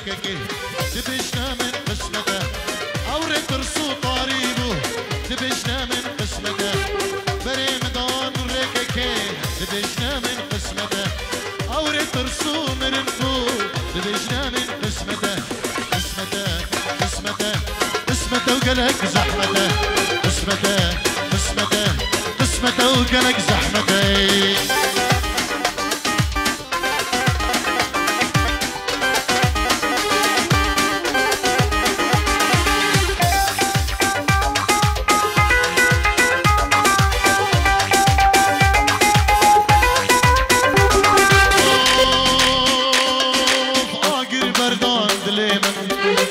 ريككي دبشنا من قسمته أوري ترسو طاريبو دبشنا من قسمته بري مدان ريككي دبشنا من قسمته أوري ترسو من نفو دبشنا من قسمته قسمته قسمته قسمته وقلق زحمته قسمته قسمته قسمته وقلق زحمته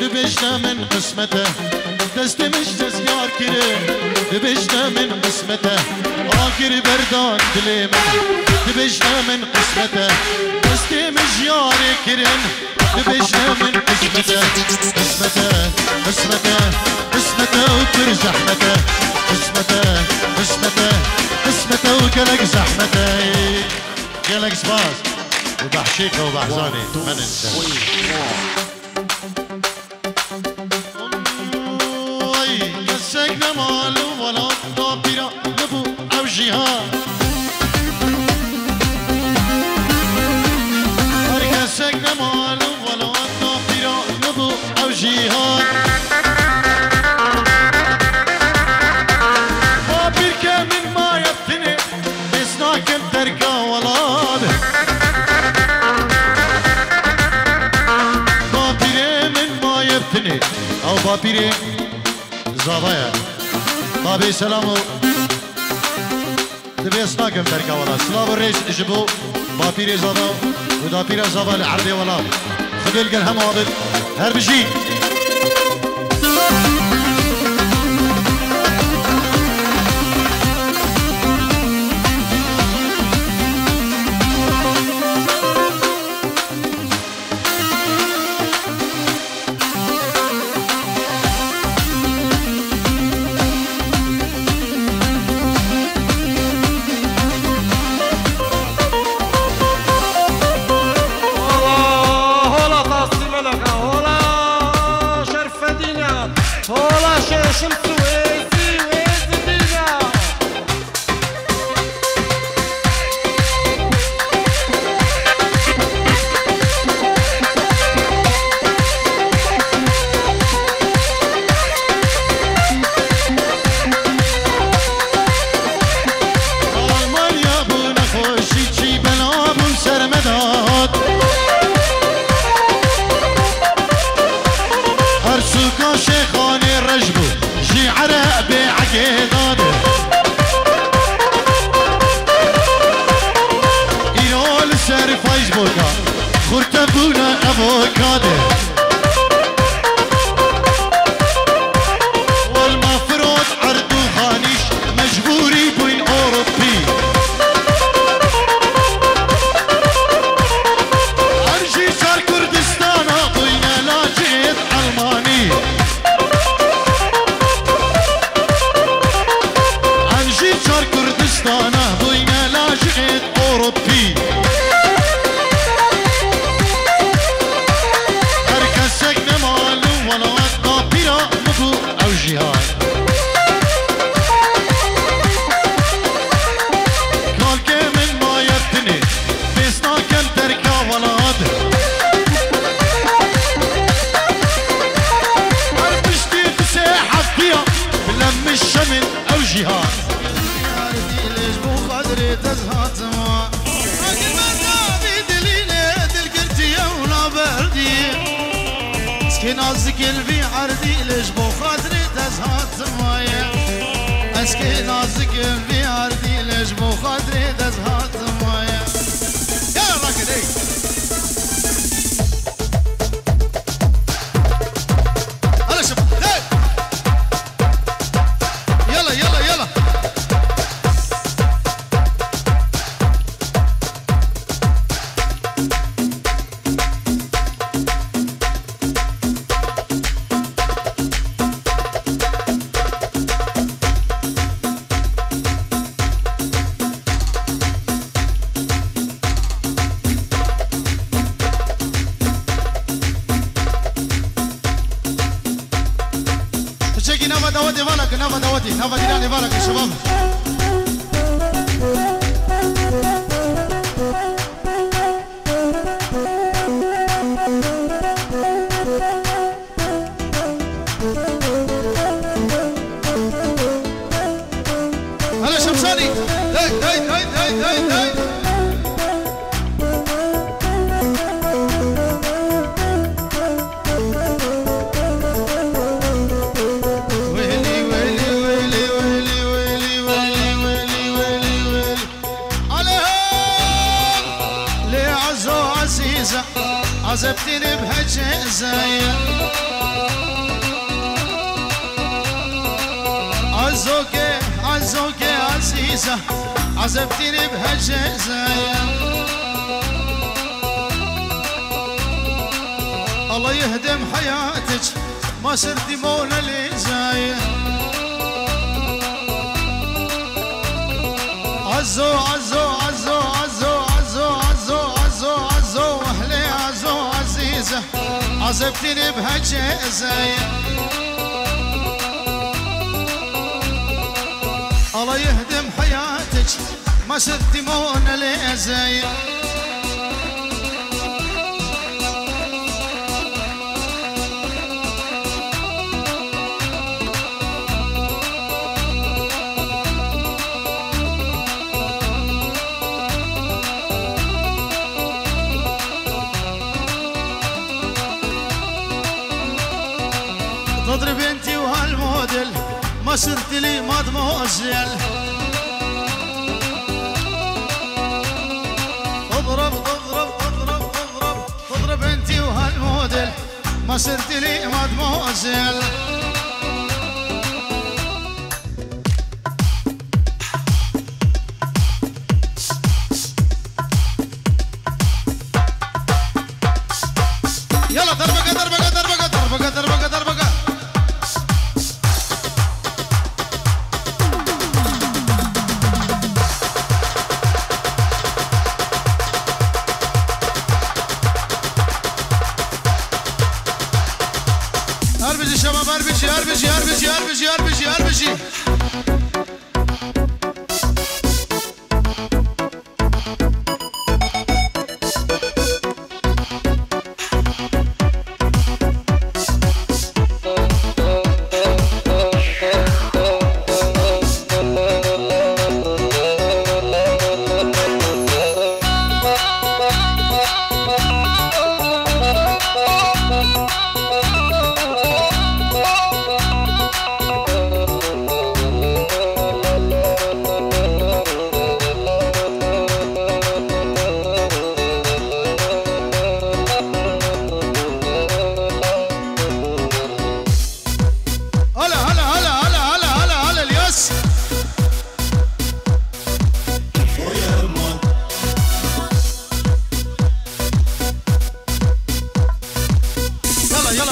دبشنا من قسمته دست مش دزيار كريم دبشنا من قسمته آخر بردان دلي من دبشنا من قسمته دست مش يار كريم دبشنا من قسمته قسمته قسمته قسمته وكر زحمته قسمته قسمته قسمته وقلق زحمته قلق سباس وبحشيكه وبحزاني ما ننسى سجن مالو ولا طابرة نبو أو جهاد أرجع سجن مالو ولا طابرة نبو أو جهاد طابر كمن ما يبتني بسناكم تركا ولاد طابر من ما يبتني أو طابر زاوية طابي سلامو دبي اسناكم تركا ولا سلام الرئيس اجبو بابيري زاوا ودابيري زاوا العربي ولا خذوا القلهم واضل هربجي نازك قلبي عردي ليش بو خاطري تزهات مايا اسكي نازك قلبي عردي ليش بو خاطري تزهات مايا يلا كده هلا شوف يلا يلا يلا هوا ديراني بارك يا شباب. هلا شمساني هاي هاي هاي هاي هاي هاي ويلي ويلي ويلي ويلي ويلي ويلي ويلي ويلي ويلي عليها لي عزو عزيزة عزبتني بهالجزايا عزوكي عزوكي عزيزة عزبتني بهالجزايا الله يهدم حياتك ما صرتي مولا لزايا عزو عزو عزو عزو عزو عزو عزو عزو اهلي عزو عزيزة عزبتني بهالجزايا الله يهدم حياتك ما صرتي مونا لزايا تضرب انتي وهالموديل ما صرت لي مادموزيل اضرب اضرب اضرب اضرب تضرب انتي وهالموديل ما صرت لي مادموزيل يلا دربكة دربكة دربكة دربكة دربكة دربكة اربجي شباب اربجي اربجي اربجي اربجي اربجي اربجي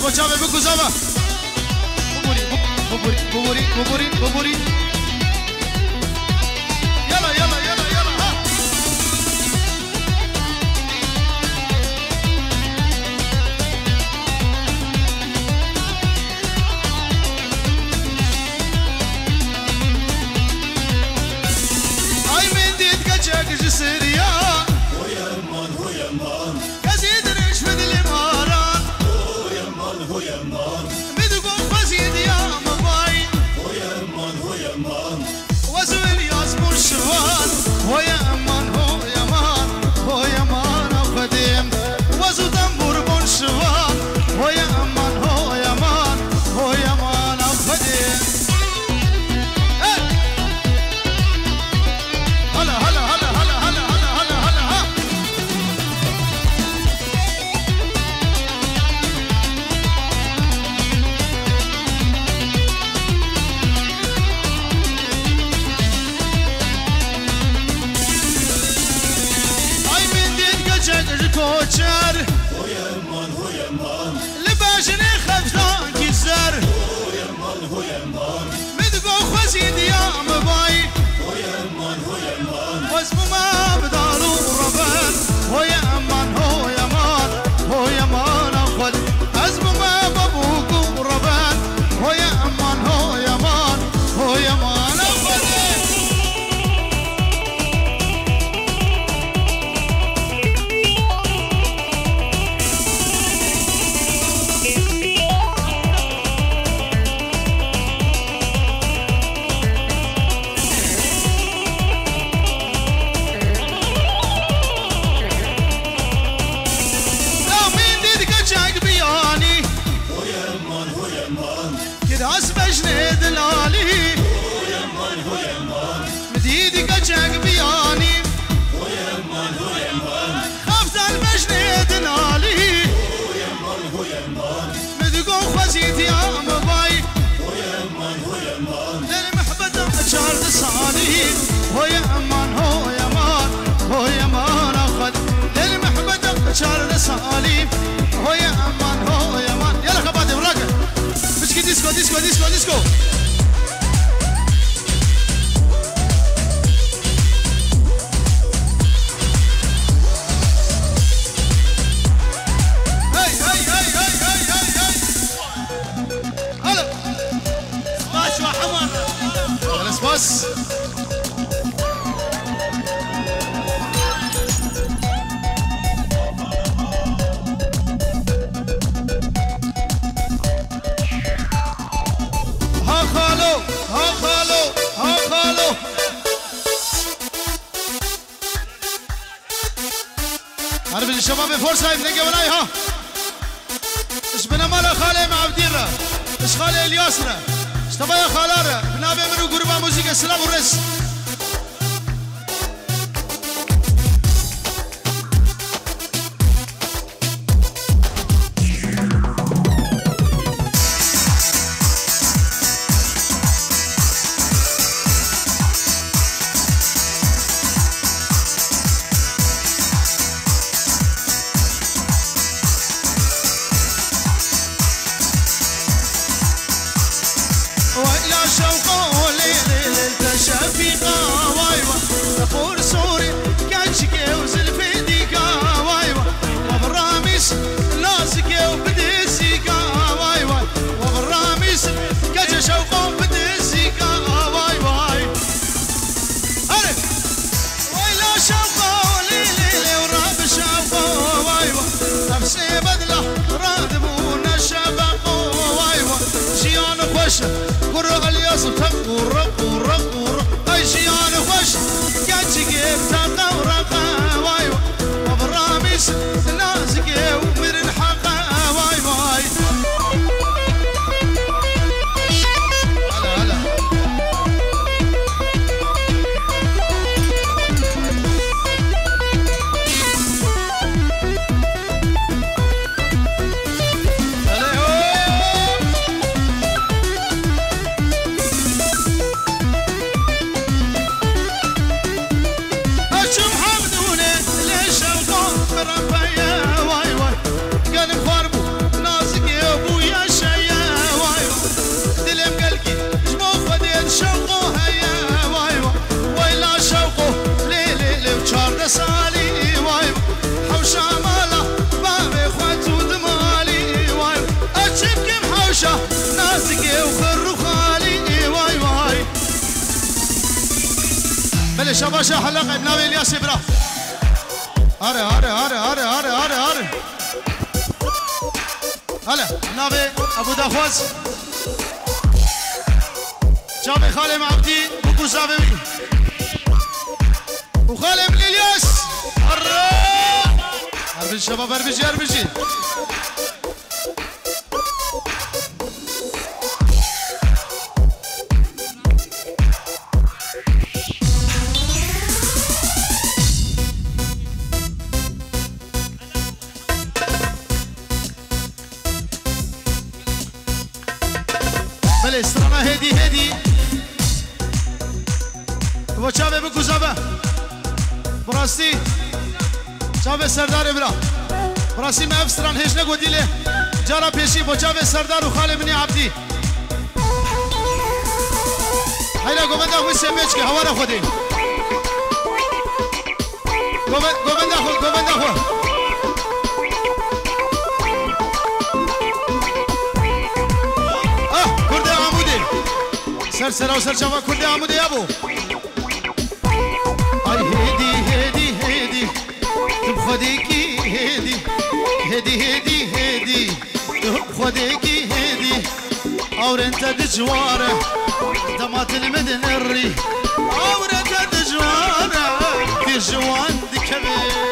بوچاوه بگو زاوا ببوری ببوری ببوری ببوری يلا يلا يلا يلا ها اي من ديت كچك جسريان هو يمان هو يمان كزيد ريش في الامارات هو يمان هو يمان مدقو فزيد يا مباي هو يمان هو يمان وزويل ياسمر شوان هو يمان هو يمان هو يمان افديم وزو دمبر بون شوان هو يمان هو يمان هو يمان افديم هلا هلا هلا هلا هلا هلا هلا هلا ها اي من دين قجر كوچر هو يمان هو يمان لباشني خفتان كيزر هو يمان هو يمان مدقو خزيد يا مباي هو يمان هو يمان واسم ما بدالو ربان هو يمان هو يمان هو يمان أخذ اسم ما بابوكو ربان هو يمان هو يمان هو يمان عرب الشباب فرصة يبني وراي ها اش بنا مالا خالي مع بديرة اش خالي الياسرة اش تبايا خالارة بنابي منو قربا موسيقى السلام والرس قرق الياس تقرق قرق اي شيان خوش كاتشي كيف تقرق واي وبراميس لازق ومر الحق واي واي هلا سالي واي حوشة مالا بابي خواتو دمالي واي أتشبكم حوشة نازقي وخرو خالي واي واي بلي شباشا حلقة بناوي الياس برا هاري هلا بناوي أبو داخوز شابي خالي معبدي بكو زابي وخالي من الياس اربج شباب اربجي بله استرانا هدي وچاوه بکو زبه براستی چاوه سردار برا براستی من افستران هیچ نگو دیله جارا پیشی با چاوه سردار و خاله منی عبدی هیلا گوبنده خوی سمیچ که هوا را خودی گوبنده خو کرده عمودی سر سر چاوه کرده عمودی ابو هدي بخديكي هدي بخديكي هدي اور انت دجواره دمات المدن الري اور انت دجواره دجوان دكبي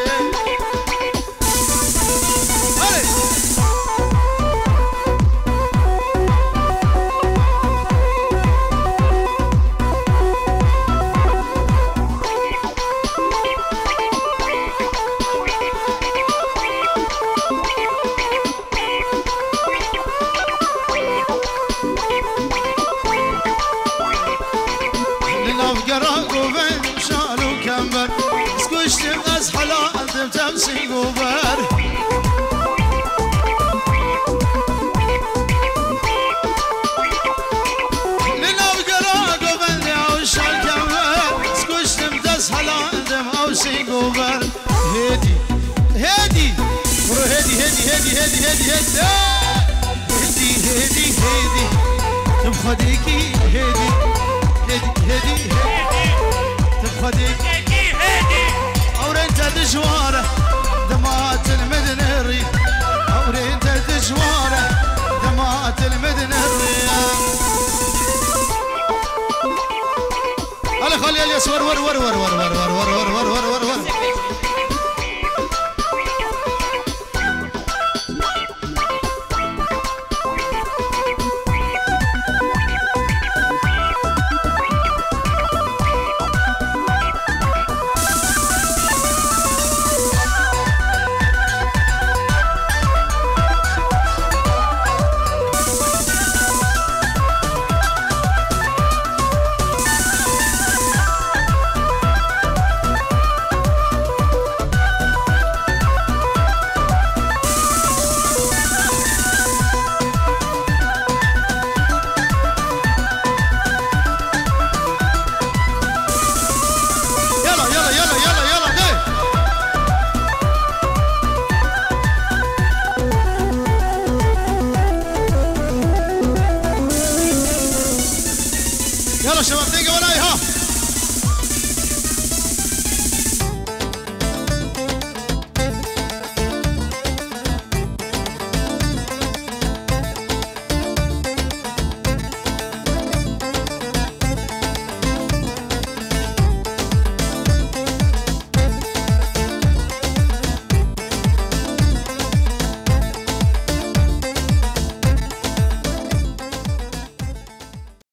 تمسي قبر لنا بقرا قبل يعوش الكمر سكوش تمتز حلا اندم اوسي قبر هدي برو هدي تبخديكي هدي تبخديكي